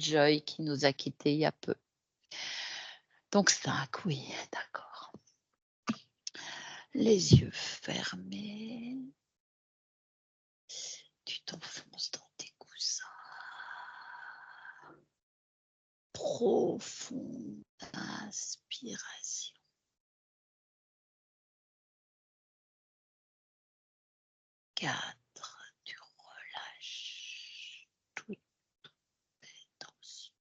Joy qui nous a quittés il y a peu. Donc 5, oui, d'accord. Les yeux fermés. Tu t'enfonces dans tes coussins. Profonde inspiration. 4, tu relâches toutes tes tensions.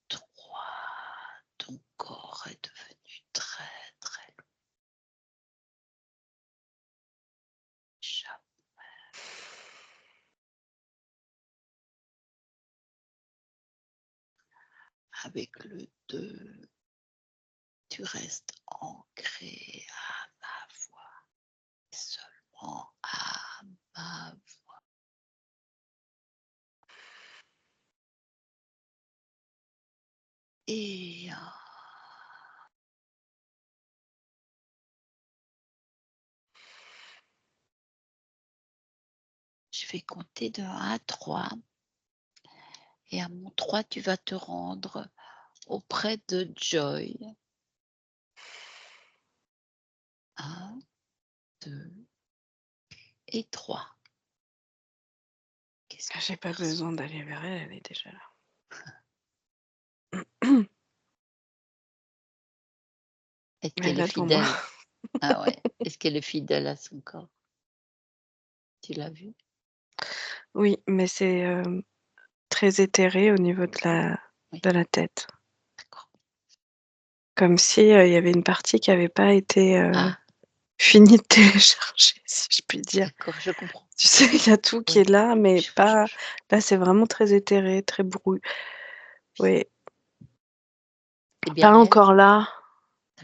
3, ton corps est devenu très très lourd. Avec le 2, tu restes ancré à ma voix, seulement à ma voix. Et 1. Je vais compter de 1 à 3. Et à mon 3, tu vas te rendre auprès de Joy. 1, 2 et 3. Qu'est-ce que J'ai tu pas perçois? besoin d'aller vers elle, elle est déjà là. Est-ce Elle est qu'elle est là devant moi. fidèle? Ah ouais. Est-ce qu'elle est fidèle à son corps? Tu l'as vu? Oui, mais c'est, très éthéré au niveau Oui, de la tête. d'accord. Comme si, il y avait une partie qui avait pas été, Ah, finie de télécharger, si je puis dire. d'accord, je comprends. Tu sais, il y a tout qui Oui, est là, mais pas je là, c'est vraiment très éthéré, très oui, c'est bien pas elle? encore là.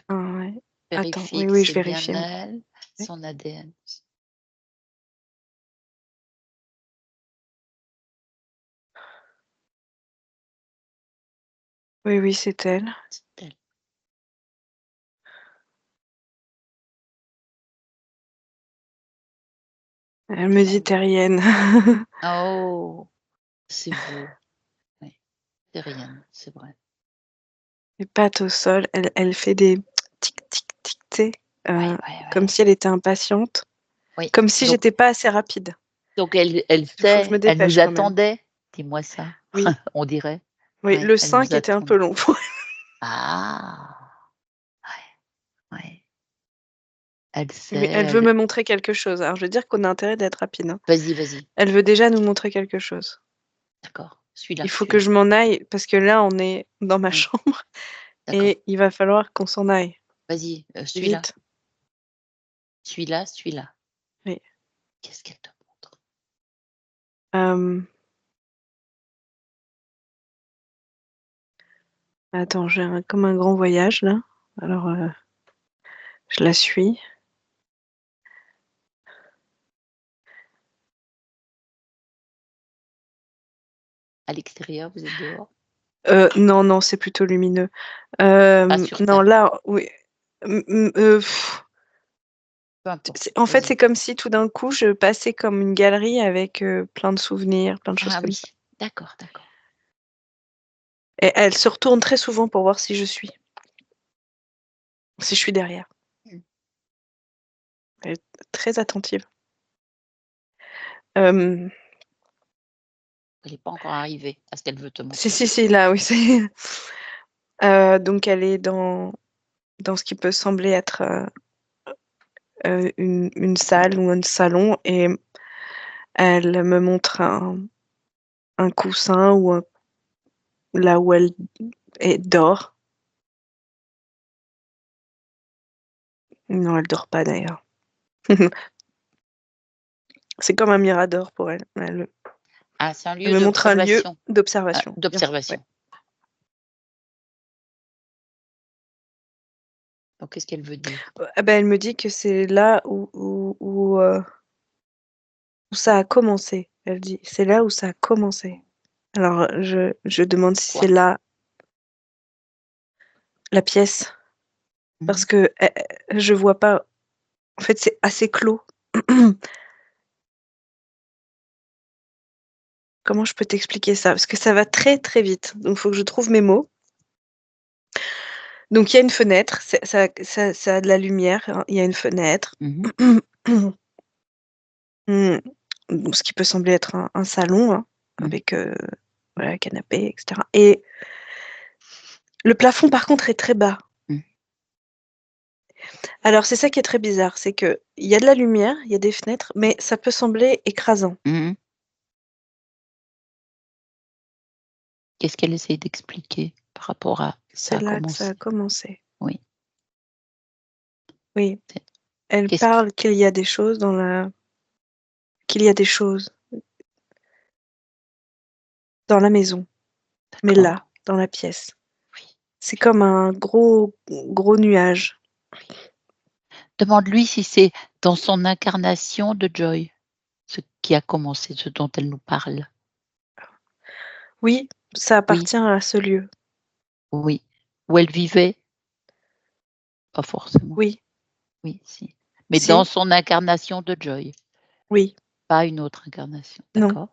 Ah D'accord. ouais. Attends, Vérifie oui, que oui, je c'est bien vérifie. elle, Oui. son ADN. Oui, oui, c'est elle. C'est elle. Elle me dit: «Tu es rien». Oh! C'est beau. Oui, terrienne, c'est vrai. Les pattes au sol, elle fait des tic tic tic, tu sais, Ouais, heu, ouais, comme ouais. si elle était impatiente, Oui, comme si donc j'étais pas assez rapide. elle Il faut que je sait, me elle nous dépêche quand même. attendait? Dis-moi ça. Oui, On dirait. oui, Ouais, le elle nous 5 était un attend. peu long pour elle. Ah! Ouais, ouais. Elle sait, Mais elle veut elle me montrer quelque chose. Alors je veux dire qu'on a intérêt d'être rapide, hein. vas-y, vas-y. Elle veut déjà nous montrer quelque chose. D'accord, celui-là, Il faut que celui-là. je m'en aille parce que là, on est dans ma Oui, chambre d'accord. et il va falloir qu'on s'en aille Vas-y, celui-là. vite. Celui-là, celui-là. Oui. Qu'est-ce qu'elle te montre? Attends, j'ai comme un grand voyage là. Alors, je la suis. À l'extérieur, vous êtes dehors? Non, non, c'est plutôt lumineux. Pas sur Non, terre? là, oui, Peu importe, c'est en fait, vas-y. c'est comme si tout d'un coup, je passais comme une galerie avec, plein de souvenirs, plein de choses Ah comme oui, ça. d'accord, d'accord. Et elle se retourne très souvent pour voir si je suis derrière. Mmh. Elle est très attentive. Hem, Elle est pas encore arrivée à ce qu'elle veut te si, montrer. si, si, là, oui, c'est donc elle est dans ce qui peut sembler être, une salle ou un salon et elle me montre un coussin ou là où elle dort. Non, elle dort pas d'ailleurs. C'est comme un mirador pour elle. Ah, c'est un Elle lieu me montre un lieu d'observation. Ah, d'observation, bien sûr, ouais. d'observation. Donc qu'est-ce qu'elle veut dire? Ah bah, elle me dit que c'est là où ça a commencé. Elle dit: «C'est là où ça a commencé». Alors, je demande si c'est Quoi? là la pièce Mmh. parce que je vois pas en fait, c'est assez clos. Comment je peux t'expliquer ça? Parce que ça va très, très vite, donc faut que je trouve mes mots. Donc il y a une fenêtre, ça a de la lumière, hein, il y a une fenêtre. Mmh. Mmh, donc ce qui peut sembler être un salon, hein, Mmh. avec, voilà, canapé et cetera et le plafond par contre est très bas. Mmh. Alors c'est ça qui est très bizarre, c'est qu'il y a de la lumière, il y a des fenêtres, mais ça peut sembler écrasant. Mmh. Qu'est-ce qu'elle essaye d'expliquer par rapport à C'est ça a là que ça a commencé? commencé. Oui, Oui, c'est elle qu'est-ce qui parle qu'il y a des choses dans la maison, mais d'accord, là, dans la pièce. oui, C'est comme un gros gros nuage. oui. Demande-lui si c'est dans son incarnation de Joy, ce qui a commencé, ce dont elle nous parle. Oui, ça Oui, appartient à ce lieu. oui. Où elle vivait? Pas forcément. Oui, Oui, si. Mais dans si, son incarnation de Joy, oui, pas une autre incarnation. non. D'accord,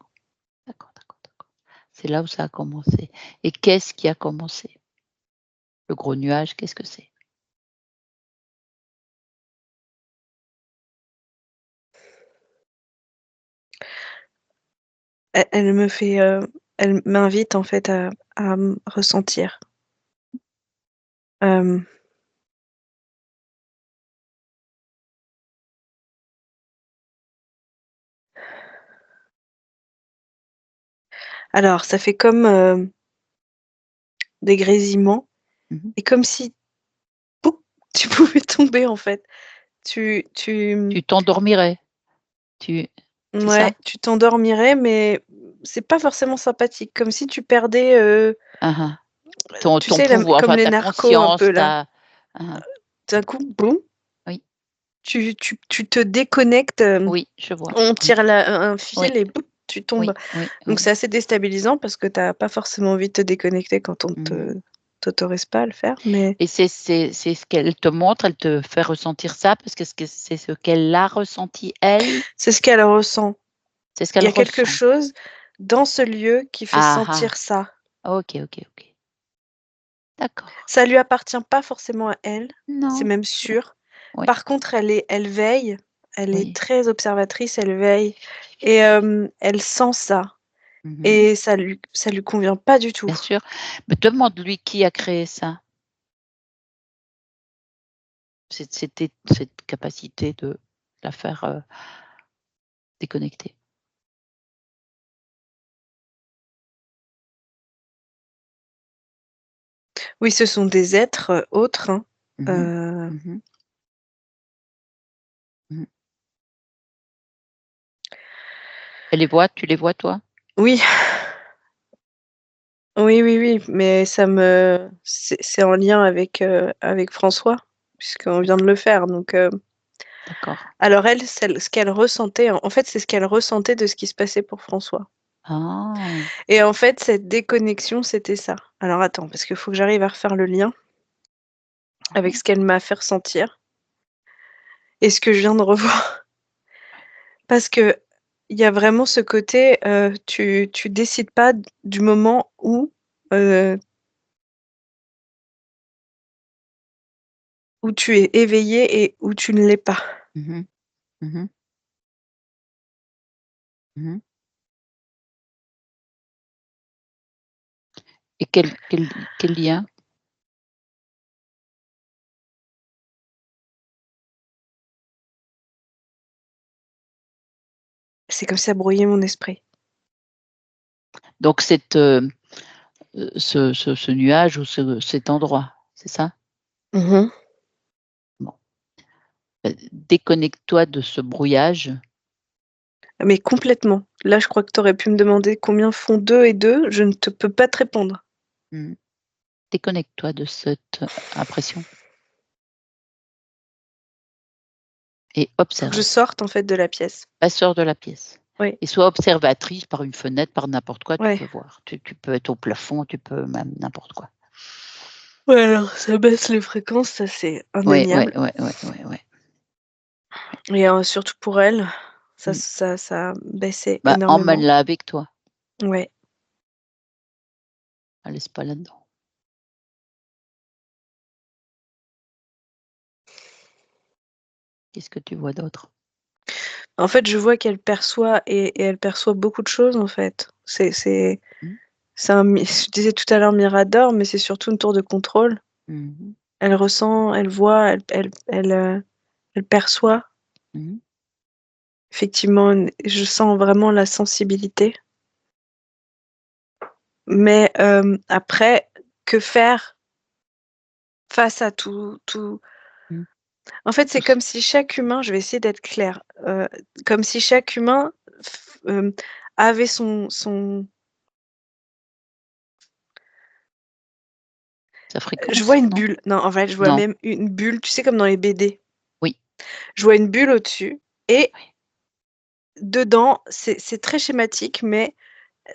d'accord, d'accord, d'accord. C'est là où ça a commencé. Et qu'est-ce qui a commencé? Le gros nuage, qu'est-ce que c'est? Elle me fait, elle m'invite en fait à ressentir. Hem, alors ça fait comme, des grésillements Mmh. et comme si, poup, tu pouvais tomber en fait. Tu Tu t'endormirais? Tu C'est ouais, ça? tu t'endormirais mais c'est pas forcément sympathique, comme si tu perdais, Hein, hein. Ton tu sais la pouvoir, comme enfin les ta narcos un conscience, peu là. ta hein, hein. D'un coup, boum, Oui, tu te déconnectes, oui, je vois. on Oui, tire la un oui, fil et boum, tu tombes. oui, oui, Donc oui. c'est assez déstabilisant parce que tu as pas forcément envie de te déconnecter quand on Mmh. t'autorise pas à le faire, mais Et c'est ce qu'elle te montre, elle te fait ressentir ça parce que c'est ce qu'elle a ressenti elle? c'est ce qu'elle ressent. C'est ce Il qu'elle y a quelque ressent? chose dans ce lieu qui fait Ah ah! sentir ça. OK, OK, OK. D'accord. Ça lui appartient pas forcément à elle, c'est Non, même non. sûr. Oui, Par contre, elle veille, elle est oui. très observatrice, elle veille et elle sent ça Mmh. et ça lui convient pas du tout. Bien sûr. Mais demande-lui qui a créé ça? C'était cette capacité de la faire, déconnecter. Oui, ce sont des êtres, autres, hein, Mmh mh. heu, Mmh. Mmh. Elle les voit? Tu les vois toi? oui, oui, oui, oui, mais c'est en lien avec François, puisqu'on vient de le faire donc D'accord. alors elle, ce qu'elle ressentait en fait, c'est ce qu'elle ressentait de ce qui se passait pour François Ah! et en fait, cette déconnexion, c'était ça. Alors attends, parce qu'il faut que j'arrive à refaire le lien avec Mmh. ce qu'elle m'a fait ressentir et ce que je viens de revoir. Parce qu'il y a vraiment ce côté, tu décides pas du moment où tu es éveillé et où tu ne l'es pas. Mmh mh. Mmh. Mmh. Et quel lien? C'est comme si ça brouillait mon esprit. Donc ce nuage ou cet endroit, c'est ça? Mmh. Bon, déconnecte-toi de ce brouillage. Mais complètement. Là, je crois que tu aurais pu me demander combien font 2 et 2, je ne te peux pas te répondre. Mmh. Déconnecte-toi de cette impression et Faut que je observe. sorte en fait de la pièce. Bah, sors de la pièce Oui, et sois observatrice par une fenêtre, par n'importe quoi, tu ouais. peux voir. Tu peux être au plafond, tu peux même n'importe quoi. Ouais, alors ça baisse les fréquences, ça c'est Ouais, ouais, indéniable. ouais, ouais, ouais, ouais. et surtout pour elle, ça Mmh. ça baissait Bah, énormément. emmène-la avec toi. Ouais. La laisse pas là-dedans. Qu'est-ce que tu vois d'autre? En fait, je vois qu'elle perçoit et elle perçoit beaucoup de choses, en fait. Mmh. C'est un mi je disais tout à l'heure mirador, mais c'est surtout une tour de contrôle. Mmh mh. Elle ressent, elle voit, elle perçoit. Mmh. Effectivement, je sens vraiment la sensibilité. Mais, après, que faire face à tout Mmh. en fait, c'est Tous comme si chaque humain, je vais essayer d'être claire, comme si chaque humain avait son sa je vois fréquence, une non? bulle. Non, en fait, je vois Non. même une bulle, tu sais, comme dans les BD. Oui, Je vois une bulle au-dessus et oui. dedans, c'est très schématique, mais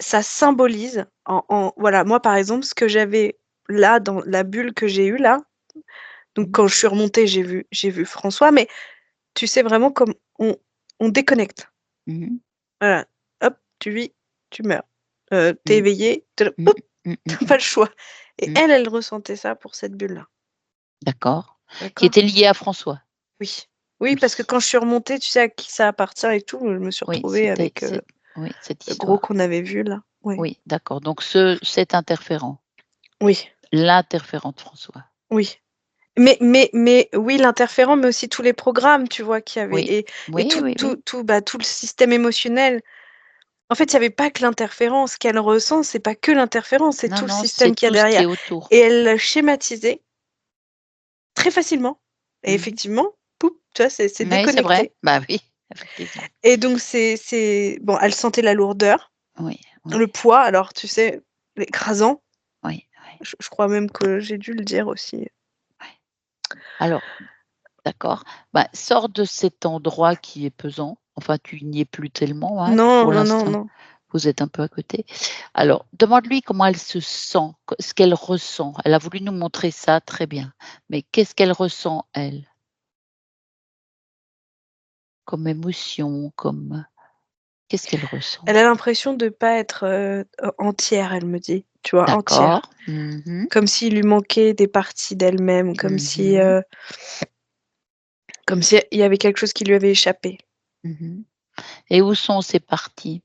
ça symbolise voilà, moi, par exemple, ce que j'avais là, dans la bulle que j'ai eue là, donc Mmh. quand je suis remontée, j'ai vu François, mais tu sais, vraiment comme on déconnecte. Mmh mh. Voilà, hop, tu vis, tu meurs. Tu es Mmh. éveillé, Mmh. hop, Mmh mh tu mh. pas le choix et Mmh. elle, elle ressentait ça pour cette bulle-là, D'accord. Qui d'accord? était lié à François? Oui. Oui, Oui. parce que quand je suis remontée, tu sais à qui ça appartient et tout, je me suis Oui, retrouvée c'était avec, c'est oui, cette le gros histoire. qu'on avait vu là. Oui. Oui, d'accord, donc cet interférent, Oui, l'interférent de François. oui. Mais oui, l'interférent, mais aussi tous les programmes, tu vois, qu'il y avait Oui. et Oui, oui, oui. tout le système émotionnel. En fait, il y avait pas que l'interférence. Ce qu'elle ressent, c'est pas que l'interférence, c'est Non, tout le non, système c'est qu'il y a tout ce qui derrière est autour. et elle l'a schématisé très facilement et Mmh mh. effectivement, poup, tu vois, c'est Oui, c'est vrai. déconnecté Bah oui, effectivement. et donc c'est bon, elle sentait la lourdeur, Oui, oui, le poids, alors tu sais, l'écrasant. oui, oui, Je crois même que j'ai dû le dire aussi. oui. Alors, d'accord, bah, sors de cet endroit qui est pesant. Enfin, tu n'y es plus tellement, hein, Non, pour non, non, l'instant. non. Vous êtes un peu à côté. Alors, demande-lui comment elle se sent, co ce qu'elle ressent. Elle a voulu nous montrer ça, très bien. Mais qu'est-ce qu'elle ressent, elle? Comme émotion, comme qu'est-ce qu'elle ressent? Elle a l'impression de pas être, entière, elle me dit, tu vois? D'accord. Entière. Mmh mh. Comme s'il lui manquait des parties d'elle-même, Mmh mh. comme si il y avait quelque chose qui lui avait échappé. Mmh. Et où sont ces parties?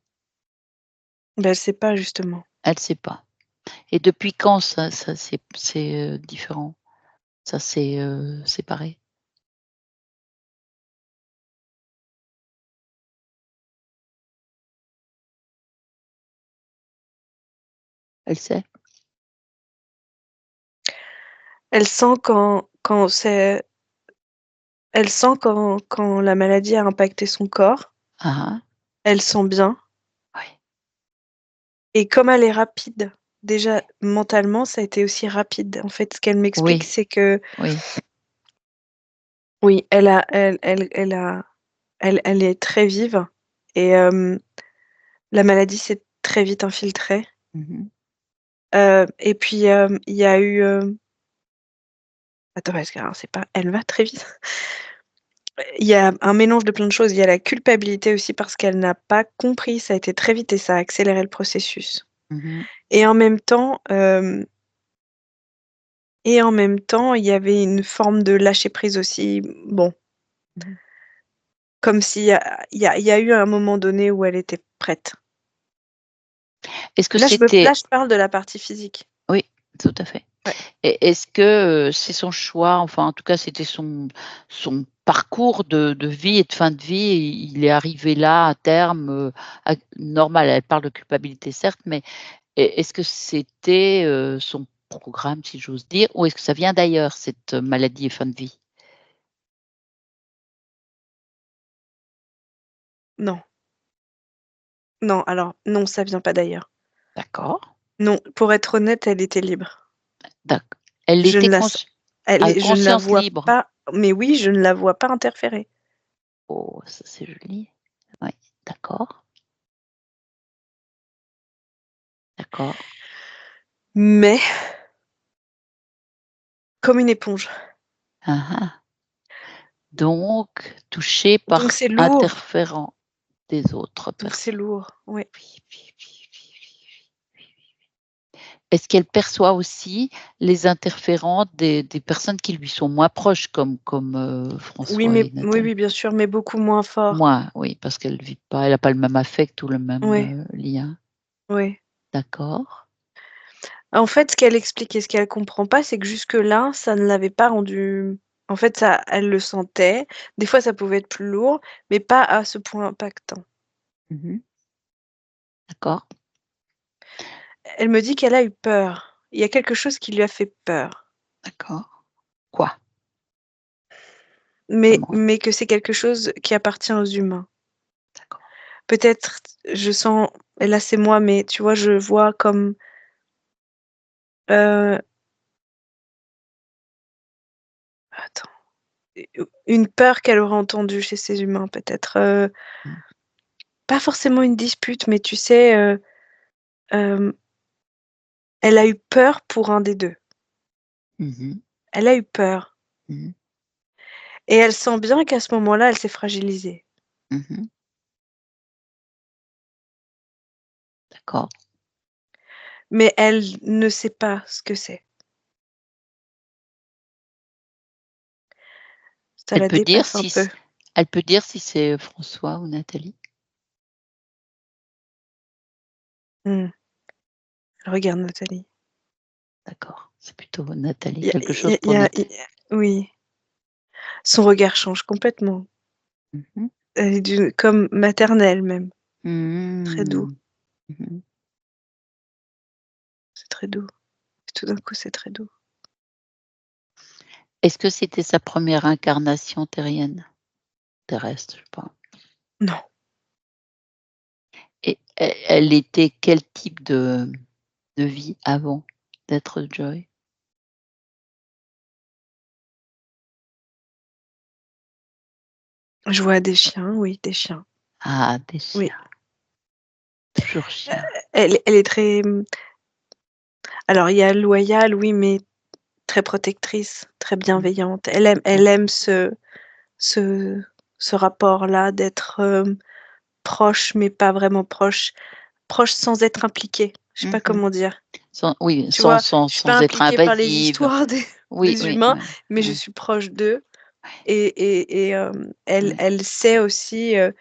Ben elle sait pas justement. Elle sait pas. Et depuis quand ça c'est différent? Ça s'est, séparé? Elle sait? Elle sent quand la maladie a impacté son corps, Ah ah. elle sent bien Oui, et comme elle est rapide, déjà mentalement, ça a été aussi rapide. En fait, ce qu'elle m'explique, oui, c'est que oui. oui, elle est très vive et la maladie s'est très vite infiltrée, Mmh mh. et puis, il y a eu, attends parce que alors c'est pas elle va très vite. Il y a un mélange de plein de choses. Il y a la culpabilité aussi parce qu'elle n'a pas compris, ça a été très vite et ça a accéléré le processus Mmh mh. et en même temps, il y avait une forme de lâcher prise aussi. Bon, Mmh. comme s'il y a il y a eu un moment donné où elle était prête. Est-ce que Là, c'était je parle de la partie physique. oui, tout à fait. Ouais. Et est-ce que, c'est son choix, enfin, en tout cas, c'était son parcours de vie et de fin de vie, et il est arrivé là à terme, à normal, elle parle de culpabilité certes, mais est-ce que c'était, son programme, si j'ose dire, ou est-ce que ça vient d'ailleurs cette maladie et fin de vie? Non, non, alors non, ça vient pas d'ailleurs. D'accord, Non, pour être honnête, elle était libre. d'ac elle Je était ne la cons s Elle à est je ne la conscience vois libre? pas, mais oui, je ne la vois pas interférer. Oh, ça c'est joli. Oui, d'accord, d'accord. Mais comme une éponge. Hein, hein. Donc touché Donc par c'est lourd, interférent des autres donc c'est personnes. lourd, oui. Oui, oui, oui, oui, oui, oui, oui. Est-ce qu'elle perçoit aussi les interférents des personnes qui lui sont moins proches comme, Oui, François mais et oui, Nathalie? oui, bien sûr, mais beaucoup moins fort. Moins, oui, parce qu'elle vit pas elle a pas le même affect ou le même, Oui, lien. oui. D'accord. En fait, ce qu'elle explique et ce qu'elle comprend pas, c'est que jusque-là, ça ne l'avait pas rendue en fait, ça elle le sentait. Des fois, ça pouvait être plus lourd, mais pas à ce point impactant. Mmh. D'accord, Elle me dit qu'elle a eu peur. Il y a quelque chose qui lui a fait peur, d'accord. Quoi? mais Comment? que c'est quelque chose qui appartient aux humains. D'accord. Peut-être, je sens et là, c'est moi, mais tu vois, je vois comme, heu, attends, une peur qu'elle aurait entendue chez ces humains peut-être, Mmh. pas forcément une dispute, mais tu sais, hem, elle a eu peur pour un des 2. Mmh mh. Elle a eu peur Mmh. et elle sent bien qu'à ce moment-là, elle s'est fragilisée. Mmh. D'accord. Mais elle ne sait pas ce que c'est. Ça Elle la peut dire dépasse un si peu. c elle peut dire si c'est, François ou Nathalie? Mmh. Elle regarde Nathalie. D'accord, c'est plutôt Nathalie, Il y a quelque il y chose a il pour y a Nathalie. il y a oui, son regard change complètement. Mmh mh. Elle est d'une comme maternelle même. Très doux, Mmh. Mmh mh. c'est très doux. Tout d'un coup, c'est très doux. Est-ce que c'était sa première incarnation terrienne? Terrestre, je sais pas. Non, Et elle était quel type de vie avant d'être Joy? je vois des chiens, oui, des chiens. Ah, des Oui. chiens, toujours chien. Elle est très, alors il y a loyale, oui, mais très protectrice, très Mmh. bienveillante. Elle D'accord. aime ce ce rapport-là d'être, proche, mais pas vraiment proche. Proche sans être impliquée. Je sais Mmh pas mh. comment dire. Sans oui, Tu vois? Je suis pas sans être impliquée par les invasive. histoires Oui, des oui, humains, oui, mais je oui, suis proche d'eux ouais, et ouais. elle sait aussi, heu,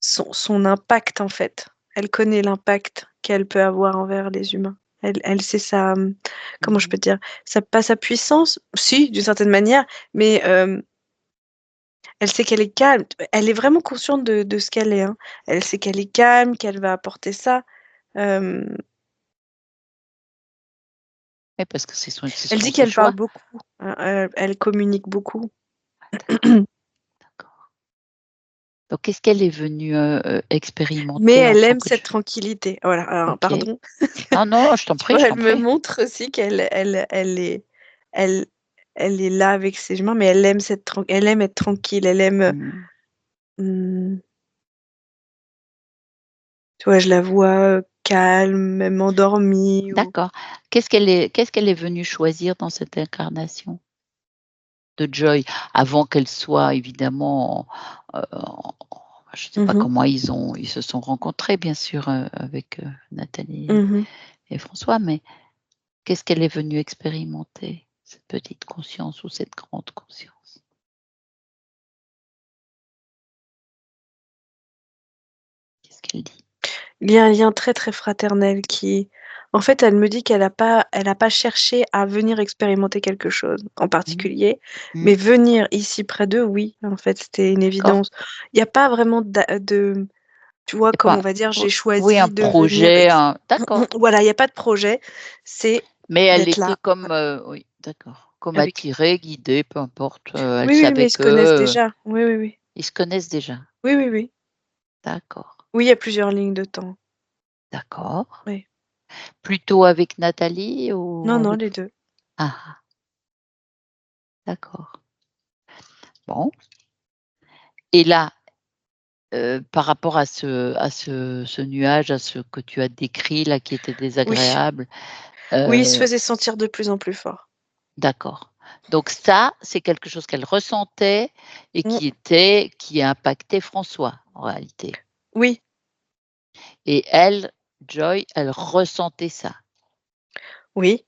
son impact, en fait. Elle connaît l'impact qu'elle peut avoir envers les humains. Elle sait sa, Mmh comment je peux mh. dire? Sa pas sa puissance, si, d'une certaine manière, mais elle sait qu'elle est calme. Elle est vraiment consciente de ce qu'elle est, hein. Elle sait qu'elle est calme, qu'elle va apporter ça. Hem, Oui, parce que ce Elle seront dit ses qu'elle parle choix. beaucoup, elle communique beaucoup. Ah d'accord, d'accord. Donc qu'est-ce qu'elle est venue, Mais expérimenter en elle tant aime que cette Joy? tranquillité. Voilà, alors OK. pardon. Non, non, je t'en Tu prie, vois, je elle t'en me prie. montre aussi qu'elle est elle elle est là avec ses humains, mais elle aime être tranquille, elle aime, Mmh. mmh, tu vois, je la vois, calme, même endormie ou D'accord. Qu'est-ce qu'elle est venue choisir dans cette incarnation de Joy? Avant qu'elle soit évidemment, je ne sais pas mmh mh. comment ils se sont rencontrés bien sûr, avec, Nathalie Mmh. et François, mais qu'est-ce qu'elle est venue expérimenter? Cette petite conscience ou cette grande conscience? Qu'est-ce qu'elle dit? Il y a un lien très, très fraternel qui en fait, elle me dit qu'elle a pas cherché à venir expérimenter quelque chose en Mmh. particulier, Mmh. mais venir ici près d'eux, oui, en fait, c'était une D'accord. évidence. Il y a pas vraiment tu vois, Et comme pas on va dire, o j'ai oui, un choisi de venir projet, ici. un d'accord. Voilà, il y a pas de projet, c'est Mais elle d'être était là comme, oui, d'accord, comme avec attirée, guidée, peu importe, elle oui, oui, mais savait ils se connaissent que, déjà. Oui, oui, oui. ils se connaissent déjà. Oui, oui, oui. D'accord, Oui, il y a plusieurs lignes de temps. d'accord. Oui. Plutôt avec Nathalie ou Non, non, avec les 2. ah ah, d'accord. Bon et là, par rapport à ce nuage, à ce que tu as décrit là qui était Oui. désagréable, Oui, il se heu, faisait sentir de plus en plus fort. d'accord. Donc ça, c'est quelque chose qu'elle ressentait et Mmh. qui impactait François, en réalité. Oui, Et elle, Joy, elle ressentait ça. oui.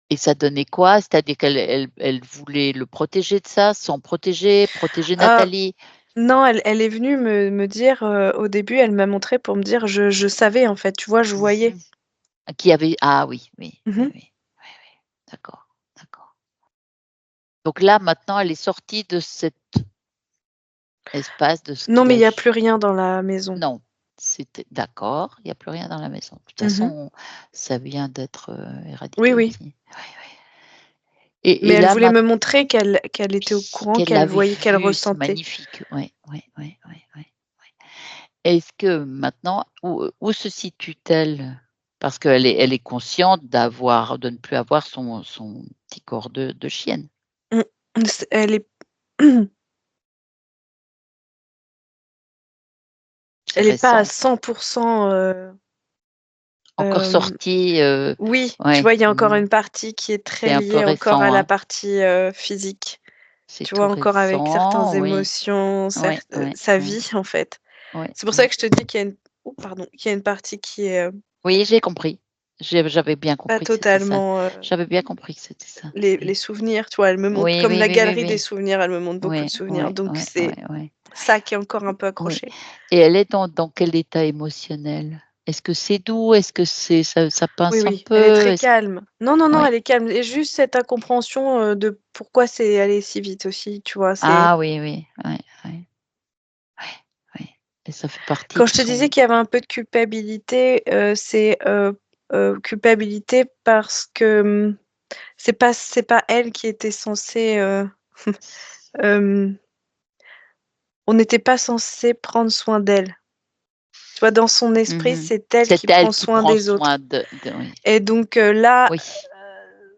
Et ça donnait quoi? C'est-à-dire qu'elle voulait le protéger de ça, s'en protéger, protéger Heu, Nathalie? non, elle est venue me dire, au début, elle m'a montré pour me dire: «Je savais, en fait, tu vois? Je voyais». Mmh. Qui avait ah oui, oui, Mmh oui, mh. oui, oui, oui. D'accord, d'accord. Donc là, maintenant, elle est sortie de cet espace, de ce Non, qui mais a il y a g plus rien dans la maison. non, c'était d'accord, il y a plus rien dans la maison. De toute Mmh mh. façon, ça vient d'être, Oui, éradiqué oui. aussi. Oui, oui. Mais Et elle là, voulait maint me montrer qu'elle était au oui, courant, qu'elle qu'elle l'avait voyait, qu'elle vu, c'est ressentait. magnifique. Oui, oui, oui, oui, oui. Est-ce que maintenant où se situe-t-elle? Parce elle est consciente de ne plus avoir son petit corps de chienne. Mmh. Elle est C'est elle est pas à récent, 100 encore hem, sorti, oui, tu ouais, vois, il y a encore mmh, une partie qui est c'est très un peu liée encore à récent, la hein. partie, physique. C'est Tu tout vois, encore avec certaines récent, oui. émotions, Ouais, ouais, sa ouais, vie, en fait. ouais, C'est pour ça ouais. que je te dis qu'il y a une pardon, qu'il y a une partie qui est, Oui, j'ai compris. J'avais bien pas compris que c'était ça. totalement, J'avais bien compris que c'était ça. les Oui. souvenirs, tu vois? Elle me montre Oui, comme oui, la oui, oui, galerie des oui. souvenirs, elle me montre beaucoup de Oui, souvenirs, oui, donc oui, c'est oui, oui. ça qui est encore un peu Oui, accroché. et elle est dans quel état émotionnel? Est-ce que c'est doux? Est-ce que ça Oui, pince un oui, elle est peu? très Est-ce calme. Non, non, non, Oui. elle est calme et juste cette incompréhension, de pourquoi c'est allé si vite aussi, tu vois? C'est Ah oui, oui, oui, oui, oui, oui, et ça fait partie quand de je te disais son qu'il y avait un peu de culpabilité, c'est, culpabilité parce que, c'est pas elle qui était censée, hem, on n'était pas censé prendre soin d'elle. Tu vois? Dans son esprit, mmh c'est elle qui C'est elle prend qui soin prend des soin autres de oui, et donc là, oui,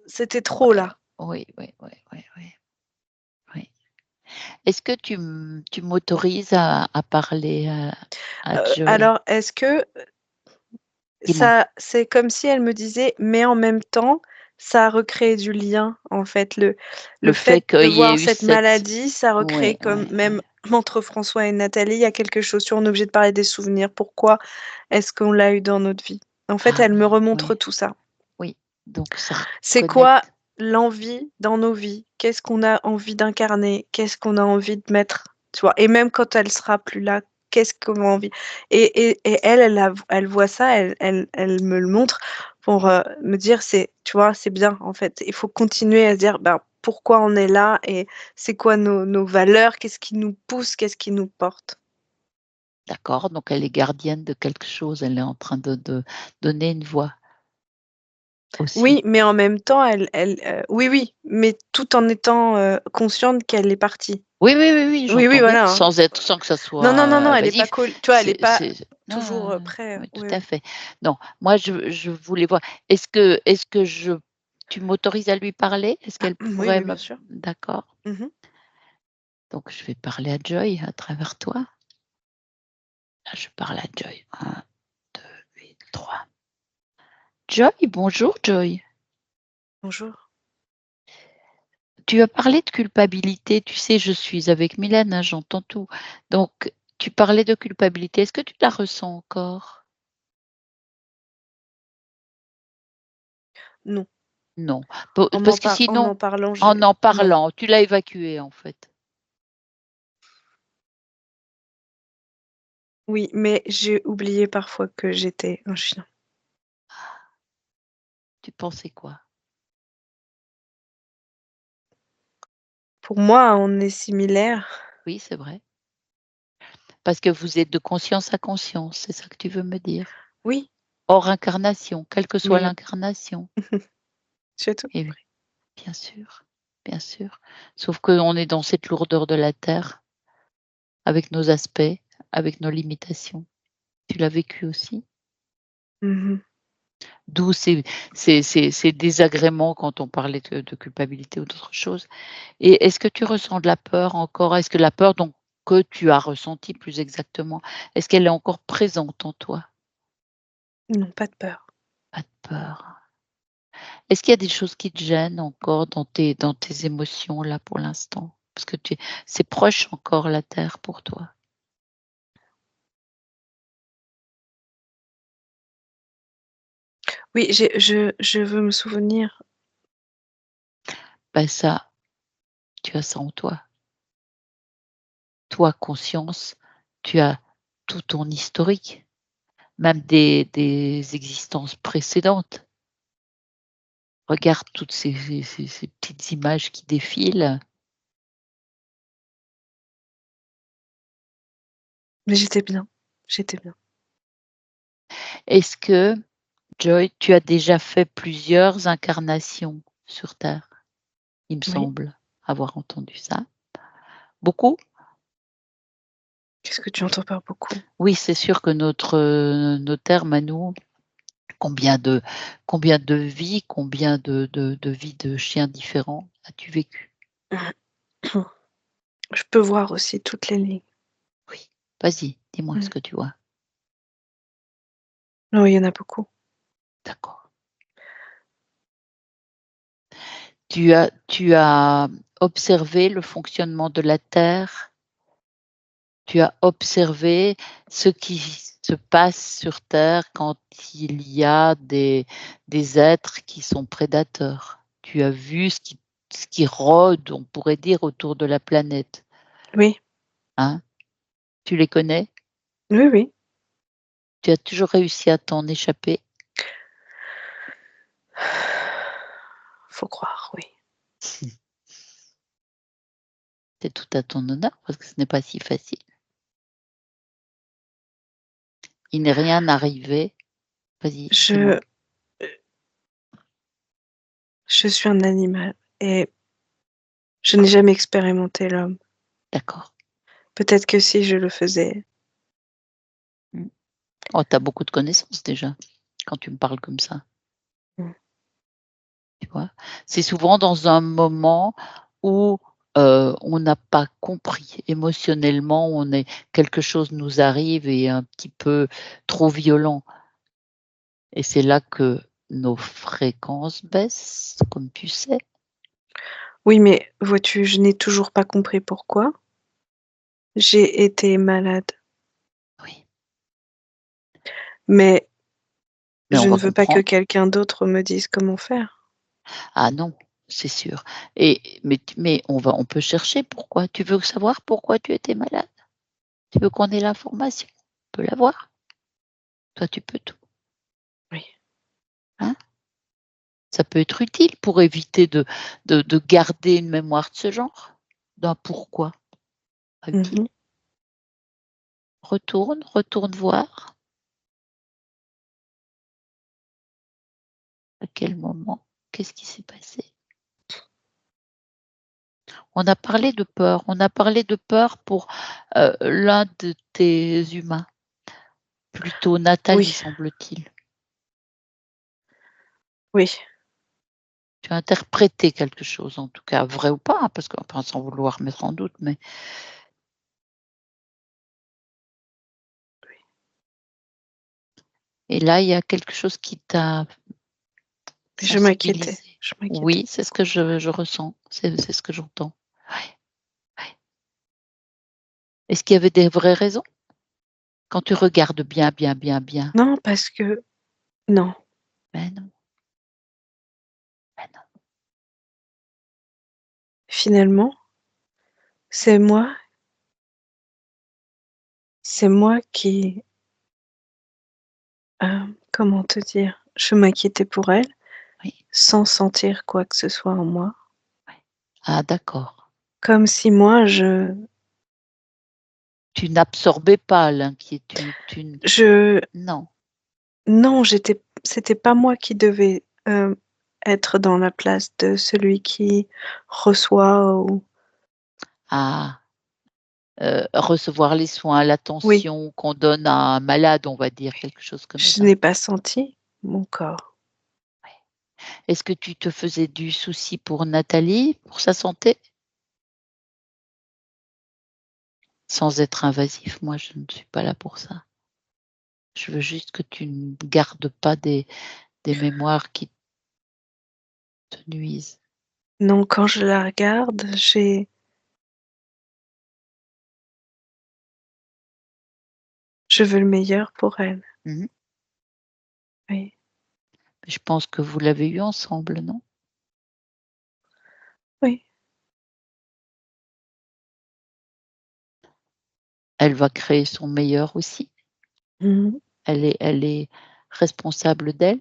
c'était trop ouais, là. oui, oui, oui, oui, oui, oui. Est-ce que tu m'autorises à parler à Joy? Alors est-ce que Dis-moi. ça c'est comme si elle me disait: «Mais en même temps, ça a recréé du lien, en fait». Le Le fait fait de qu'il y ait voir eu cette cette maladie, ça recrée ouais, comme ouais, même ouais, entre François et Nathalie, il y a quelque chose, tu vois? On est obligé de parler des souvenirs. Pourquoi est-ce qu'on l'a eu dans notre vie? En fait, ah elle me oui, remontre oui, tout ça. oui, donc ça C'est quoi reconnecte. l'envie dans nos vies? Qu'est-ce qu'on a envie d'incarner? Qu'est-ce qu'on a envie de mettre, tu vois? Et même quand elle sera plus là, qu'est-ce qu'on a envie? Et elle, elle voit ça, elle me le montre pour, me dire: «C'est tu vois, c'est bien, en fait». Il faut continuer à se dire: «Ben, pourquoi on est là et c'est quoi nos valeurs? Qu'est-ce qui nous pousse? Qu'est-ce qui nous porte?» D'accord, donc elle est gardienne de quelque chose, elle est en train de donner une voix Oui, aussi. mais en même temps, oui, oui, mais tout en étant, consciente qu'elle est partie. Oui, oui, oui, oui, Oui, oui, j'entends bien, voilà, hein. sans que ça Non, non, non, soit non, elle est pas invasif. tu vois, elle est pas C'est toujours, non, près, oui, tout oui, à oui. fait. Non, moi je voulais voir, est-ce que je tu m'autorises à lui parler? Est-ce qu'elle Oui, pourrait oui, bien me sûr. d'accord, Mmh mh. donc je vais parler à Joy à travers toi. Là, je parle à Joy. 1, 2 et 3. Joy, bonjour Joy. Bonjour. Tu as parlé de culpabilité, tu sais, je suis avec Mylène, hein, j'entends tout. Donc, tu parlais de culpabilité, est-ce que tu la ressens encore? Non, Non, parce que en sinon, m'en parlant, en j'ai en non. parlant, tu l'as évacué en fait. Oui, mais j'ai oublié parfois que j'étais un chien. Tu pensais quoi? Pour moi, on est similaires. Oui, c'est vrai. Parce que vous êtes de conscience à conscience, c'est ça que tu veux me dire? Oui, Hors incarnation, quelle que soit mais l'incarnation. j'ai tout Eh oui, compris. bien sûr, bien sûr. Sauf qu'on est dans cette lourdeur de la terre, avec nos aspects, avec nos limitations. Tu l'as vécu aussi? Mmh mh. D'où ces désagréments quand on parlait de culpabilité ou d'autre chose. Et est-ce que tu ressens de la peur encore? Est-ce que la peur donc que tu as ressentie plus exactement, est-ce qu'elle est encore présente en toi? Non, pas de peur. Pas de peur. Est-ce qu'il y a des choses qui te gênent encore dans tes émotions là pour l'instant? Parce que c'est proche encore la terre pour toi? Oui, je veux me souvenir. Ben ça, tu as ça en toi. Toi, conscience, tu as tout ton historique, même des existences précédentes. Regarde toutes ces petites images qui défilent. Mais j'étais bien, j'étais bien. Est-ce que, Joy, tu as déjà fait plusieurs incarnations sur terre? Il me Oui. semble avoir entendu ça. Beaucoup? Qu'est-ce que tu entends par beaucoup? Oui, c'est sûr que nos termes à nous, combien de combien de vies, combien de vies de chiens différents as-tu vécu? Je peux voir aussi toutes les lignes. Oui, vas-y, dis-moi ce Mmh. que tu vois. Non, il y en a beaucoup. D'accord. Tu as observé le fonctionnement de la Terre? Tu as observé ce qui se passe sur terre quand il y a des êtres qui sont prédateurs? Tu as vu ce qui rôde, on pourrait dire, autour de la planète, Oui, hein? Tu les connais? oui, oui. Tu as toujours réussi à t'en échapper? Faut croire, oui. C'est tout à ton honneur parce que ce n'est pas si facile. Il n'est rien arrivé. Vas-y, dis-moi. Je je suis un animal et je n'ai jamais expérimenté l'homme. D'accord. Peut-être que si je le faisais. Mmh. Oh, tu as beaucoup de connaissances déjà, quand tu me parles comme ça. Mmh. Tu vois? C'est souvent dans un moment où, on n'a pas compris. Émotionnellement, quelque chose nous arrive et est un petit peu trop violent et c'est là que nos fréquences baissent, comme tu sais. Oui, mais vois-tu, je n'ai toujours pas compris pourquoi. J'ai été malade, Oui, mais mais on je ne va veux pas que comprendre. quelqu'un d'autre me dise comment faire. Ah non, c'est sûr mais on peut chercher pourquoi. Tu veux savoir pourquoi tu étais malade? Tu veux qu'on ait l'information? On peut l'avoir. Toi, tu peux tout, Oui. hein? Ça peut être utile pour éviter de garder une mémoire de ce genre, d'un pourquoi. Pas utile. Mmh. Retourne voir à quel moment, qu'est-ce qui s'est passé. On a parlé de peur pour, l'un de tes humains, plutôt Oui, Nathalie semble-t-il. oui. Tu as interprété quelque chose en tout cas, vrai ou pas, hein, parce que enfin sans vouloir mettre en doute, mais et là, il y a quelque chose qui t'a Je m'inquiétais, sensibilisé. je m'inquiétais Oui, c'est ce beaucoup. que je ressens, c'est ce que j'entends. Ouais, ouais. Est-ce qu'il y avait des vraies raisons? Quand tu regardes bien, bien, bien, bien. Non, parce que non, Mais non, mais non. finalement, c'est moi c'est moi qui, comment te dire? Je m'inquiétais pour elle, Oui, sans sentir quoi que ce soit en moi. ouais. Ah d'accord. Comme si moi Tu n'absorbais pas l'inquiétude, tu n je non. non, c'était pas moi qui devais, être dans la place de celui qui reçoit ou Ah, recevoir les soins, oui, l'attention qu'on donne à un malade, on va dire, quelque chose comme je ça. n'ai pas senti mon corps. Est-ce que tu te faisais du souci pour Nathalie, pour sa santé? Sans être invasif, moi je ne suis pas là pour ça. Je veux juste que tu ne gardes pas des mémoires te nuisent. Non, quand je la regarde, je veux le meilleur pour elle. Mmh. Oui, Je pense que vous l'avez eu ensemble, non? oui. Elle va créer son meilleur aussi. Mmh mh. Elle est responsable d'elle,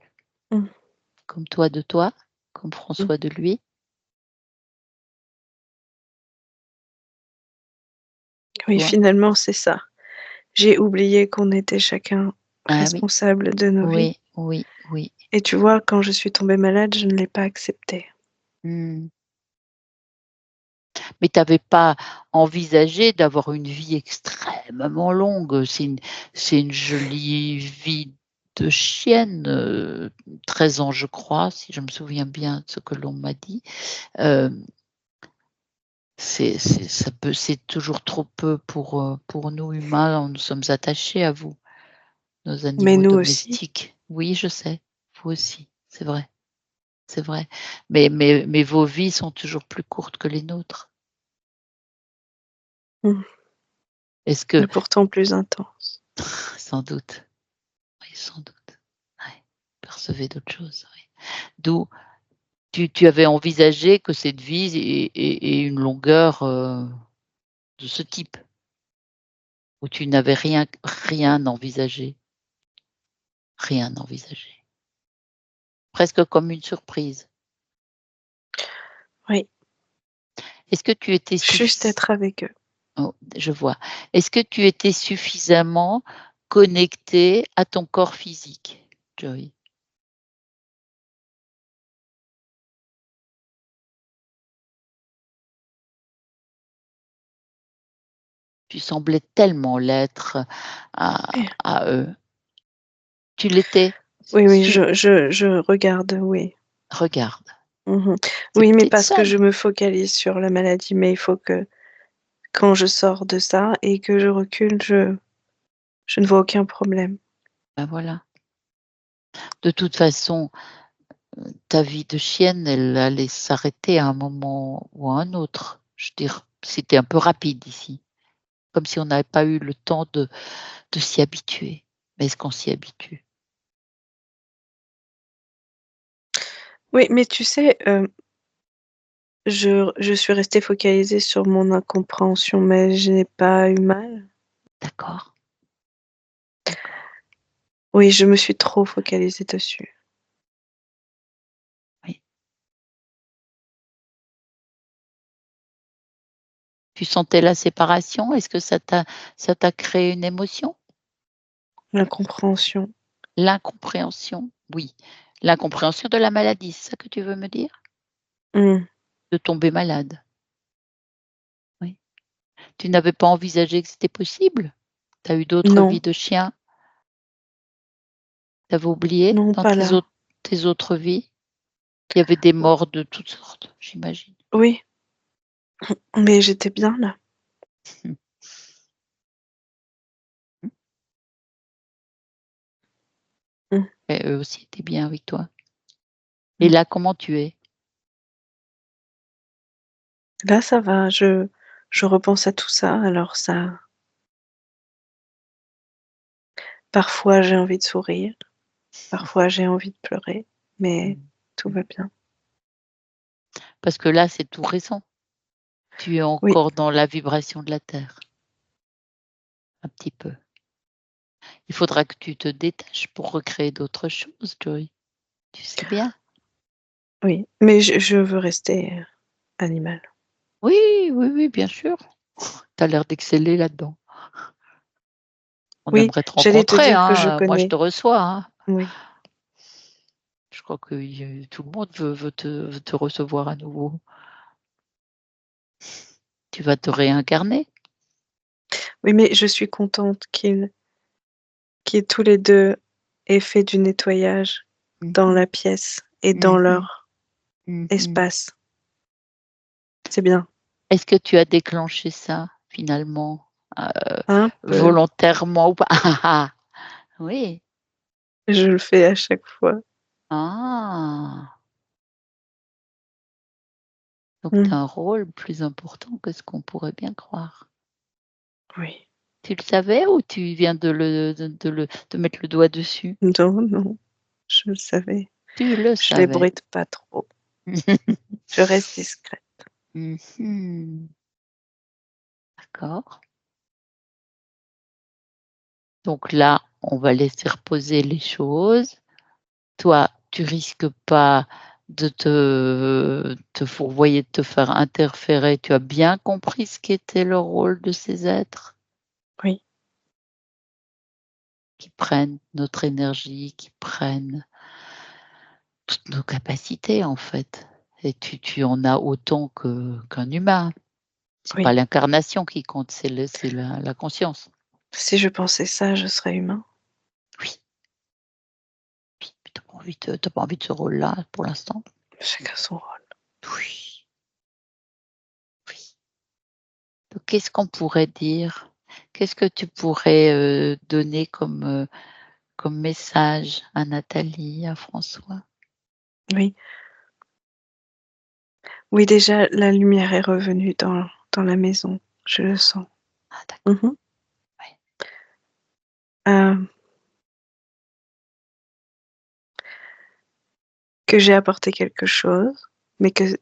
Mmh. comme toi de toi, comme Mmh. François de lui, tu Oui, vois? finalement, c'est ça. J'ai oublié qu'on était chacun Ah oui, responsable de nos vies oui, oui, oui. et tu vois, quand je suis tombée malade, je ne l'ai pas accepté. Mmh. Mais tu avais pas envisagé d'avoir une vie extrêmement longue? C'est une jolie vie de chienne, 13 ans je crois, si je me souviens bien de ce que l'on m'a dit. Hem, c'est toujours trop peu pour nous humains, nous sommes attachés à vous, nos Mais animaux nous aussi. domestiques. Oui, je sais, vous aussi, c'est vrai, c'est vrai. Mais vos vies sont toujours plus courtes que les nôtres. Mmh. Est-ce que Et pourtant plus intense. sans doute. Oui, sans doute. Ouais, percevez d'autres choses, oui. D'où tu avais envisagé que cette vie ait une longueur, de ce type? Ou tu n'avais rien envisagé? Rien envisagé? Presque comme une surprise? Oui, Est-ce que tu étais juste être avec eux. oh, je vois. Est-ce que tu étais suffisamment connectée à ton corps physique, Joy? Tu semblais tellement l'être Et à eux. Tu l'étais? oui, oui, Su je regarde, oui. Regarde, Mmh mh. ces Oui, mais petites parce que scènes. je me focalise sur la maladie, mais il faut que quand je sors de ça et que je recule, je ne vois aucun problème. Ben voilà. De toute façon, ta vie de chienne, elle allait s'arrêter à un moment ou à un autre. Je veux dire, c'était un peu rapide ici, comme si on n'avait pas eu le temps de s'y habituer. Mais est-ce qu'on s'y habitue? Oui, mais tu sais, je suis restée focalisée sur mon incompréhension, mais je n'ai pas eu mal. D'accord, d'accord, Oui, je me suis trop focalisée dessus. oui. Tu sentais la séparation? Est-ce que ça t'a créé une émotion? L'incompréhension. L'incompréhension? Oui. L'incompréhension de la maladie, c'est ça que tu veux me dire? Mmh. De tomber malade? Oui. Tu n'avais pas envisagé que c'était possible? Tu as eu d'autres Non, vies de chien? Tu avais oublié non, dans pas là. tes autres vies? Il y avait des O morts de toutes sortes, j'imagine? Oui, mais j'étais bien là. Mmh. Mmh. Mmh. Et eux aussi étaient bien avec toi? Et Mmh. là, comment tu es? Là, ça va, je repense à tout ça, alors ça parfois j'ai envie de sourire, parfois j'ai envie de pleurer, mais Mmh. tout Mmh. va bien. Parce que là, c'est tout récent. Tu es Oui, encore dans la vibration de la terre, un petit peu. Il faudra que tu te détaches pour recréer d'autres choses, Joy. Tu sais bien? oui, mais je veux rester, animal. Oui, oui, oui, bien sûr. Tu as l'air d'exceller là-dedans. On Oui, aimerait te j'allais te rencontrer, dire que je hein, moi je connais. te reçois, hein. Oui, Je crois que tout le monde veut te recevoir à nouveau. Tu vas te réincarner. oui, mais je suis contente qu'ils tous les 2 aient fait du nettoyage Mmh dans mh. la pièce et dans Mmh mh. leur Mmh mh. espace. C'est bien. Est-ce que tu as déclenché ça finalement, Un peu, volontairement ou pas? Ah, ah! Oui. je le fais à chaque fois. Ah! Donc tu Mmh. as un rôle plus important que ce qu'on pourrait bien croire. Oui. Tu le savais ou tu viens de mettre le doigt dessus? Non, non, je le savais. Tu le Je savais. l'ébruite pas trop. Je reste discrète. Mmh. D'accord. Donc là, on va laisser reposer les choses. Toi, tu risques pas de te fourvoyer, de te faire interférer. Tu as bien compris ce qu'était le rôle de ces êtres Oui, qui prennent notre énergie, qui prennent toutes nos capacités, en fait, et tu en as autant qu'un humain. C'est pas oui. l'incarnation qui compte, c'est la conscience. Si je pensais ça, je serais humain. Oui, oui, mais tu pas envie de ce rôle-là pour l'instant? Chacun son rôle. Oui, oui. Donc qu'est-ce qu'on pourrait dire? Qu'est-ce que tu pourrais, donner comme message à Nathalie, à François? Oui. Oui, déjà, la lumière est revenue dans la maison. Je le sens. Ah d'accord, Mmh. ouais. Hem, que j'ai apporté quelque chose, mais que ce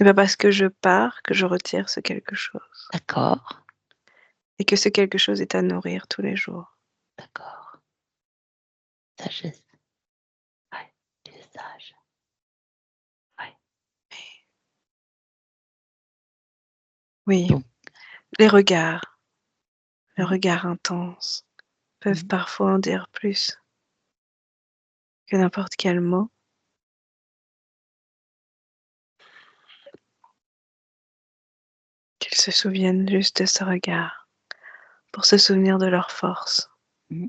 n'est pas parce que je pars que je retire ce quelque chose D'accord, et que ce quelque chose est à nourrir tous les jours. d'accord. Sagesse, ouais, tu es sage, ouais. Oui, Donc les mmh regards intenses peuvent mh. parfois en dire plus que n'importe quel mot. Qu'ils se souviennent juste de ce regard pour se souvenir de leur force. Mmh.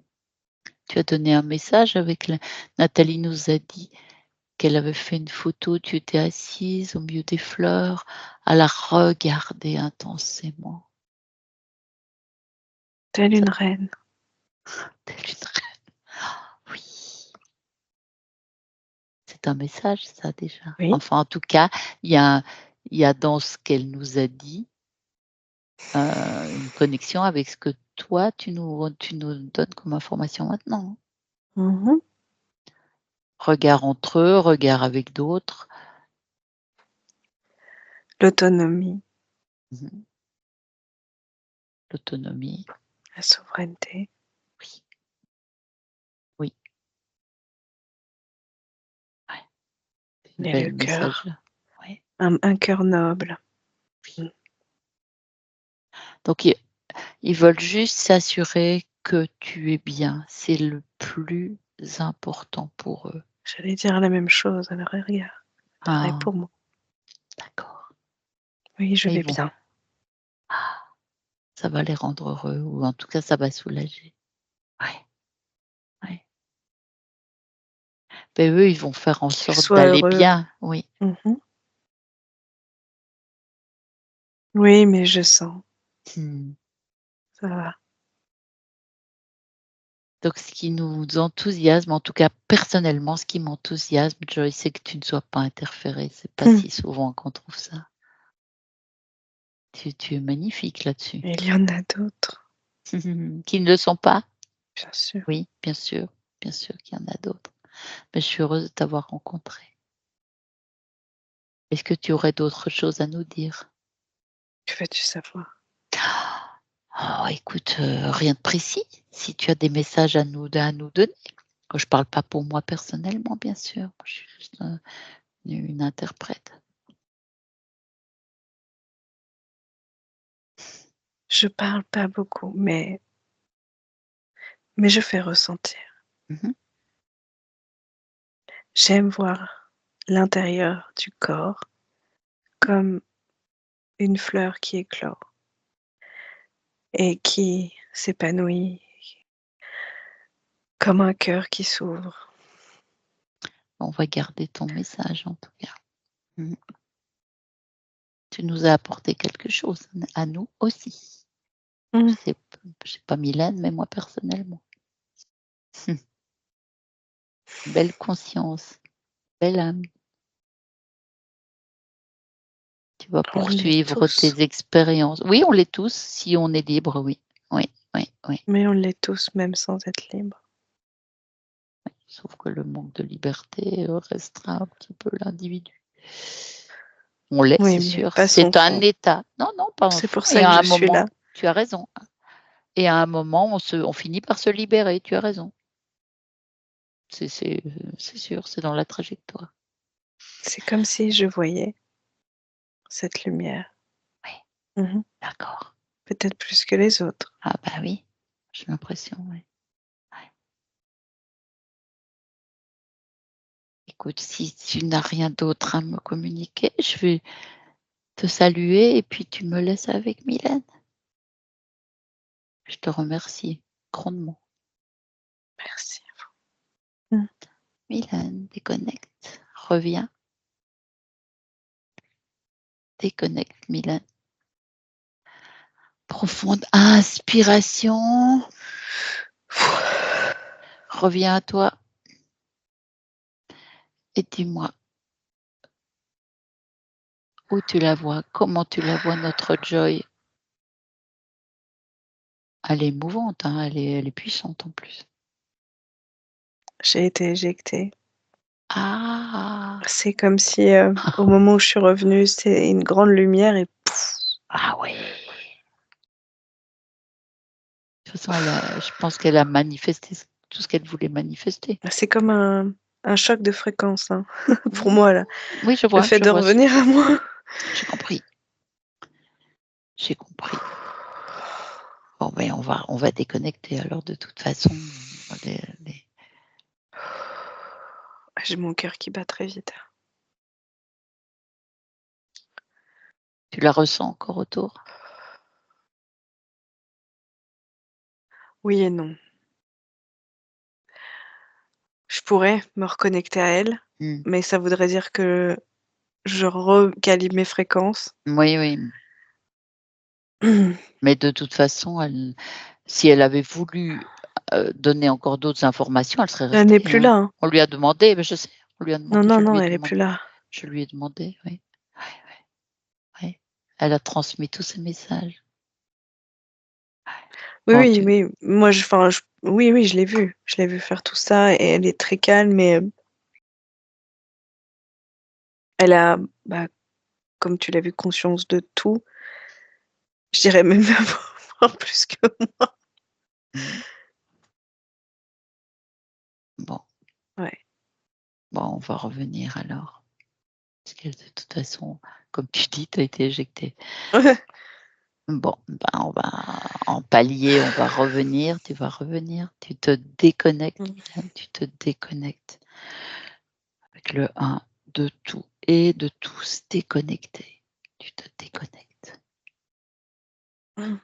Tu as donné un message avec la Nathalie nous a dit qu'elle avait fait une photo, tu étais assise au milieu des fleurs, à la regarder intensément. Telle Ça une reine. telle une reine. Oui, c'est un message ça déjà. Oui. Enfin en tout cas, il y a il y a dans ce qu'elle nous a dit, une connexion avec ce que toi tu nous donnes comme information maintenant. Mmh. Regard entre eux, regard avec d'autres. L'autonomie, Mmh. L'autonomie. la souveraineté, Oui, oui, ouais, c'est une et belle le message. cœur, Ouais, un cœur noble. oui. Mmh. Donc ils veulent juste s'assurer que tu es bien. C'est le plus important pour eux. J'allais dire la même chose à leur égard. Pareil Ah, pour moi. d'accord. Oui, je Et ils vais vont bien. ah, ça va les rendre heureux ou en tout cas ça va soulager. Ouais, ouais. Beh, eux, ils vont faire en Qu'ils sorte soient d'aller heureux. bien, oui. Mmh. Oui, mais je sens, Mmh. ça va. Donc ce qui nous enthousiasme, en tout cas personnellement, ce qui m'enthousiasme, Joy, c'est que tu ne sois pas interférée. C'est pas Mmh. si souvent qu'on trouve ça. Tu es magnifique là-dessus. Il y en a d'autres, Qui ne le sont pas? bien sûr. Oui, bien sûr qu'il y en a d'autres. Mais je suis heureuse de t'avoir rencontré. Est-ce que tu aurais d'autres choses à nous dire? Que veux-tu savoir? Oh écoute, rien de précis. Si tu as des messages à nous donner. Je parle pas pour moi personnellement, bien sûr. Moi, je suis juste, une interprète. Je parle pas beaucoup, mais je fais ressentir. Mmh. J'aime voir l'intérieur du corps comme une fleur qui éclore et qui s'épanouit, comme un cœur qui s'ouvre. On va garder ton message en tout cas. Mmh. Tu nous as apporté quelque chose, à nous aussi. Je Mmh. sais p je sais pas Mylène, mais moi personnellement. Belle conscience, belle âme. Tu vas On l'est poursuivre tous. tes expériences. Oui, on l'est tous si on est libre, oui. Oui, oui, oui. Mais on l'est tous, même sans être libre. Sauf que le manque de liberté, restreint un petit peu l'individu. On l'est, Oui, c'est mais sûr. pas son C'est un fond. état. Non, non, pas un C'est fond pour et ça que à je un suis moment là. tu as raison. Et à un moment, on finit par se libérer, tu as raison. C'est sûr, c'est dans la trajectoire. C'est comme si je voyais cette lumière. Oui, Mmh. d'accord. Peut-être plus que les autres. Ah bah oui, j'ai l'impression, oui. Ouais. Écoute, si tu n'as rien d'autre à me communiquer, je vais te saluer et puis tu me laisses avec Mylène. Je te remercie grandement. Merci à vous. Mmh. Mylène, déconnecte, reviens, déconnecte Mylène. Profonde inspiration, reviens à toi et dis-moi où tu la vois, comment tu la vois notre Joy. Elle est émouvante, hein, elle est puissante en plus. J'ai été éjectée. Ah! C'est comme si, au moment où je suis revenue, c'est une grande lumière et pouf. Ah ouais! De toute façon, je pense qu'elle a manifesté tout ce qu'elle voulait manifester. C'est comme un choc de fréquence, hein, pour Mmh. moi là. Oui, Le fait je de vois, revenir à moi. j'ai compris, j'ai compris. Bon, ben, on va déconnecter alors de toute façon, les J'ai mon cœur qui bat très vite. tu la ressens encore autour? Oui et non. Je pourrais me reconnecter à elle, Mmh. mais ça voudrait dire que je recalibre mes fréquences. Oui, oui, mais de toute façon, si elle avait voulu, donner encore d'autres informations, elle serait Elle n'est restée, plus hein. là, hein. On lui a demandé, mais je sais, on lui a Non, demandé, non, non, elle est plus là. je lui ai demandé, oui. Ouais, ouais, ouais. Elle a transmis tous ces messages. Oui, Bon, oui, oui. Moi, oui, oui, je l'ai vue. Je l'ai vue faire tout ça et elle est très calme et elle a, bah, comme tu l'as vu, conscience de tout. Je dirais même voire plus que moi. mmh, bon, Ouais. bon, on va revenir alors, parce que de toute façon, comme tu dis, tu as été éjectée. Bon, ben, on va en pallier, on va revenir, tu vas revenir, tu te déconnectes, Mmh. Mylène, tu te déconnectes avec le un de tout et de tous déconnecter. Tu te déconnectes. Mmh.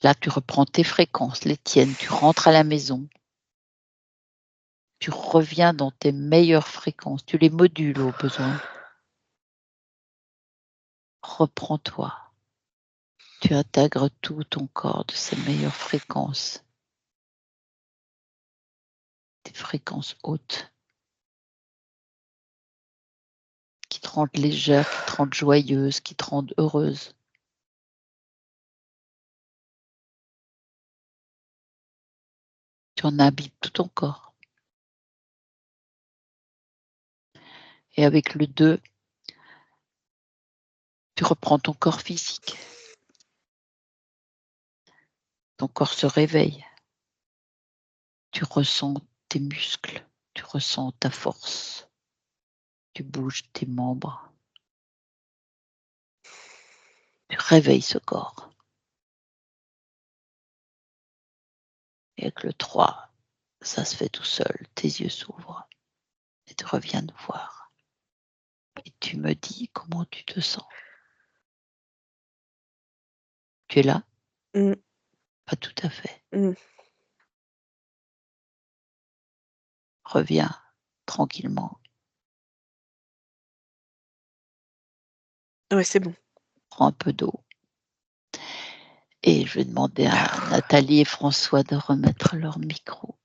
Là, tu reprends tes fréquences, les tiennes, tu rentres à la maison, tu reviens dans tes meilleures fréquences, tu les modules au besoin. Reprends-toi, tu intègres tout ton corps de ces meilleures fréquences, des fréquences hautes qui te rendent légère, qui te rendent joyeuse, qui te rendent heureuse. Tu en habites tout ton corps et avec le 2, tu reprends ton corps physique. Ton corps se réveille, tu ressens tes muscles, tu ressens ta force, tu bouges tes membres, tu réveilles ce corps et avec le 3, ça se fait tout seul, tes yeux s'ouvrent et tu reviens nous voir et tu me dis comment tu te sens. Tu es là? Mmh. Pas tout à fait. Mmh. Reviens tranquillement, Ouais, c'est bon. prends un peu d'eau et je vais demander à Nathalie et François de remettre leur micro.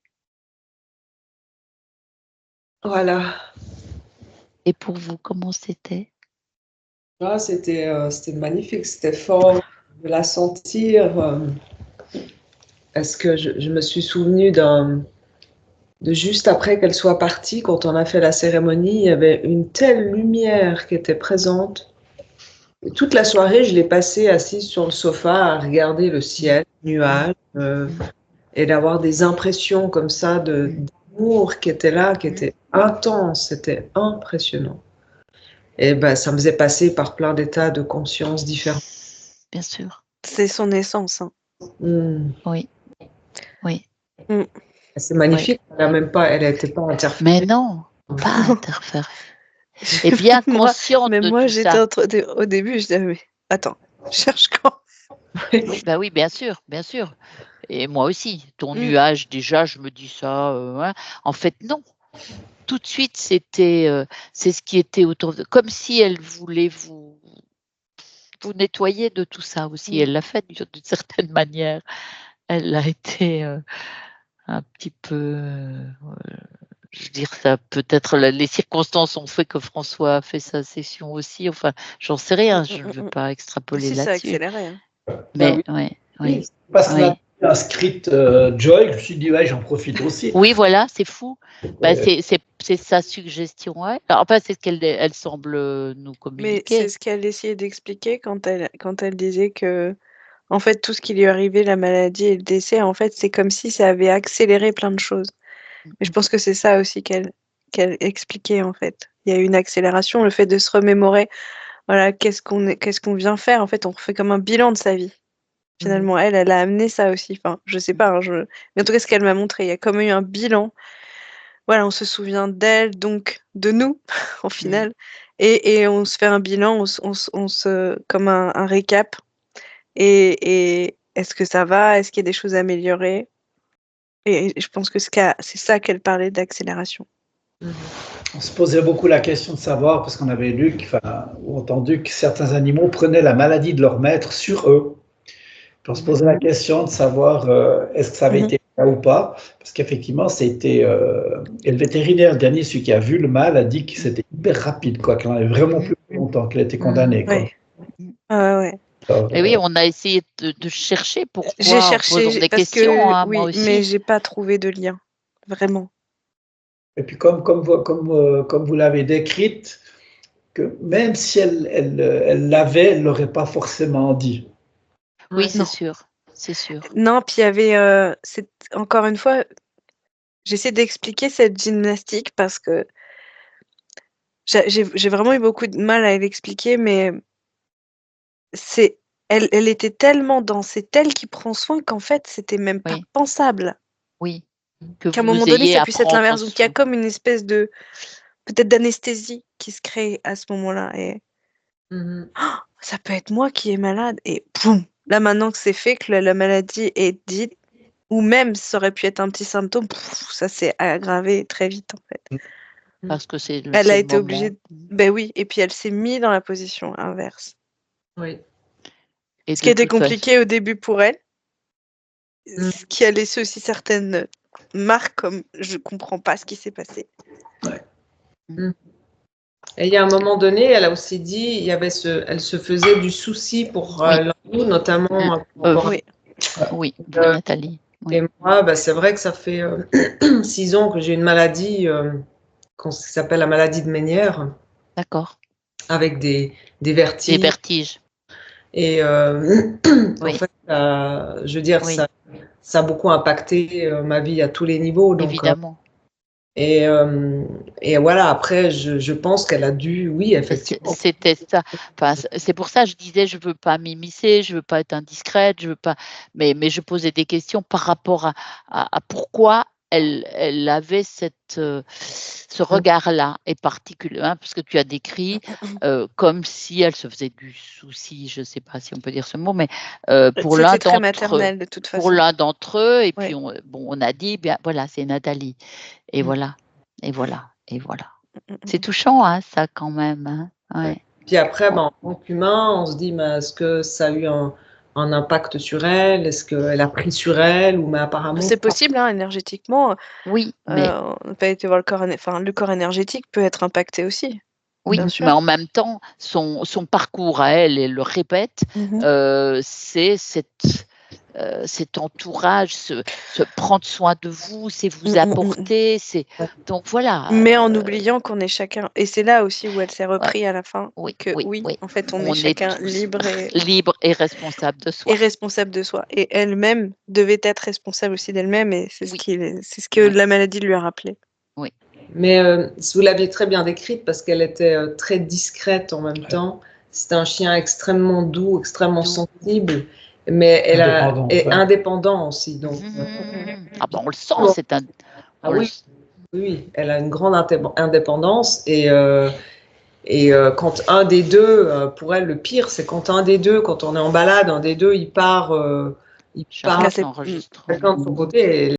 Voilà. Et pour vous, comment c'était? C'était magnifique, c'était fort de la sentir. Est-ce que je me suis souvenue de juste après qu'elle soit partie, quand on a fait la cérémonie, il y avait une telle lumière qui était présente. Et toute la soirée, je l'ai passée assise sur le sofa à regarder le ciel, les nuages, et d'avoir des impressions comme ça d'amour qui étaient là, qui étaient intenses. C'était impressionnant. Et ben, ça me faisait passer par plein d'états de conscience différents. Bien sûr. C'est son essence. Hein. Oui. Oui. C'est magnifique. Elle n'était pas interférée. Mais non, pas interférée. Et bien consciente de moi, tout j'étais ça. au début, je disais, mais attends, cherche quand. Oui, bah oui, bien sûr, bien sûr. Et moi aussi, ton nuage, déjà, je me dis ça. Hein. En fait, non. Tout de suite, c'était, c'est ce qui était autour de. Comme si elle voulait vous nettoyer de tout ça aussi. Elle l'a fait d'une certaine manière. Elle a été un petit peu. Je veux dire, ça peut-être les circonstances ont fait que François a fait sa session aussi. Enfin, j'en sais rien. Je ne veux pas extrapoler Si, ça a là-dessus. accéléré. Hein. Mais oui. Parce qu'on a inscrite Joy, je me suis dit, ouais, j'en profite aussi. Oui, voilà, c'est fou. Bah, c'est sa suggestion, ouais. Alors, enfin, c'est ce qu'elle semble nous communiquer. Mais c'est ce qu'elle essayait d'expliquer quand elle disait que, en fait, tout ce qui lui est arrivé, la maladie et le décès, en fait, c'est comme si ça avait accéléré plein de choses. Mais je pense que c'est ça aussi qu'elle expliquait, en fait. Il y a eu une accélération, le fait de se remémorer, voilà, qu'est-ce qu'on vient faire. En fait, on refait comme un bilan de sa vie. Finalement, elle a amené ça aussi. Enfin, je sais pas, hein, mais en tout cas, ce qu'elle m'a montré, il y a comme eu un bilan. Voilà, on se souvient d'elle, donc de nous, au final, et on se fait un bilan, on se comme un récap. Et est-ce que ça va? Est-ce qu'il y a des choses à améliorer? Et je pense que c'est ça qu'elle parlait d'accélération. On se posait beaucoup la question de savoir, parce qu'on avait lu ou entendu que certains animaux prenaient la maladie de leur maître sur eux. Puis on se posait la question de savoir est-ce que ça avait été le cas ou pas, parce qu'effectivement, et le vétérinaire, le dernier, celui qui a vu le mal, a dit que c'était hyper rapide, quoi, qu'il en avait vraiment plus longtemps, qu'il a été condamné. Quoi. Ouais. Alors, et oui, on a essayé de chercher pourquoi. J'ai cherché, en posant des parce questions, que, hein, oui, moi aussi. mais j'ai pas trouvé de lien, vraiment. Et puis comme vous l'avez décrite, que même si elle l'avait, elle l'aurait pas forcément dit. Oui, c'est sûr, c'est sûr. Non, puis il y avait, encore une fois, j'essaie d'expliquer cette gymnastique parce que j'ai vraiment eu beaucoup de mal à l'expliquer, mais elle était tellement dans c'est elle qui prend soin qu'en fait, c'était même pas pensable. Oui, que Qu'à un vous moment donné, ayez ça à puisse être prendre l'inverse. Donc il y a soin. comme une espèce de peut-être d'anesthésie qui se crée à ce moment-là et ça peut être moi qui est malade et boum! Là maintenant que c'est fait, que la maladie est dite, ou même ça aurait pu être un petit symptôme, ça s'est aggravé très vite en fait. Parce que c'est Elle a le été moment. obligée ben oui, et puis elle s'est mise dans la position inverse. Oui. Et Ce qui a été compliqué au début pour elle, ce qui a laissé aussi certaines marques comme je comprends pas ce qui s'est passé. Ouais. Et il y a un moment donné, elle a aussi dit, elle se faisait du souci pour l'Andou, notamment. Oui, Nathalie. Oui. Et moi, bah, c'est vrai que ça fait 6 ans que j'ai une maladie qui s'appelle la maladie de Ménière. D'accord. Avec des vertiges. Des vertiges. Et en fait, je veux dire, ça a beaucoup impacté ma vie à tous les niveaux. Donc, évidemment. Et voilà, après, je pense qu'elle a dû, oui, effectivement. C'était ça. Enfin, c'est pour ça que je disais, je ne veux pas m'immiscer, je ne veux pas être indiscrète, je veux pas. Mais je posais des questions par rapport à pourquoi elle avait ce regard-là, et particulièrement, parce que tu as décrit comme si elle se faisait du souci, je ne sais pas si on peut dire ce mot, mais pour l'un d'entre eux, et puis on a dit, bien voilà, c'est Nathalie. Et voilà, et voilà, et voilà. C'est touchant, hein, ça, quand même. Hein. Ouais. Puis après, en tant qu'humain, on se dit, mais est-ce que ça a eu un un impact sur elle? Est-ce qu'elle a pris sur elle? Mais apparemment, c'est possible, hein, énergétiquement. Oui, mais On n'a pas été voir le corps énergétique peut être impacté aussi. oui, Bien sûr. mais en même temps, son parcours à elle le répète, c'est cet entourage, se prendre soin de vous, c'est vous apporter, c'est donc voilà. Mais en oubliant qu'on est chacun, et c'est là aussi où elle s'est repris à la fin, Oui, que oui. en fait, on est chacun tous libre libre et responsable de soi. et responsable de soi. Et elle-même devait être responsable aussi d'elle-même, et c'est Oui. c'est ce que la maladie lui a rappelé. Oui. Mais vous l'aviez très bien décrite parce qu'elle était très discrète en même temps. C'était un chien extrêmement doux, extrêmement sensible, mais elle est indépendant aussi. Donc, Ah ben, on le sent, c'est un. Oui, elle a une grande indépendance et quand un des deux, pour elle, le pire, c'est quand un des deux, quand on est en balade, un des deux, il part, Chacun de son chacun de son côté. Et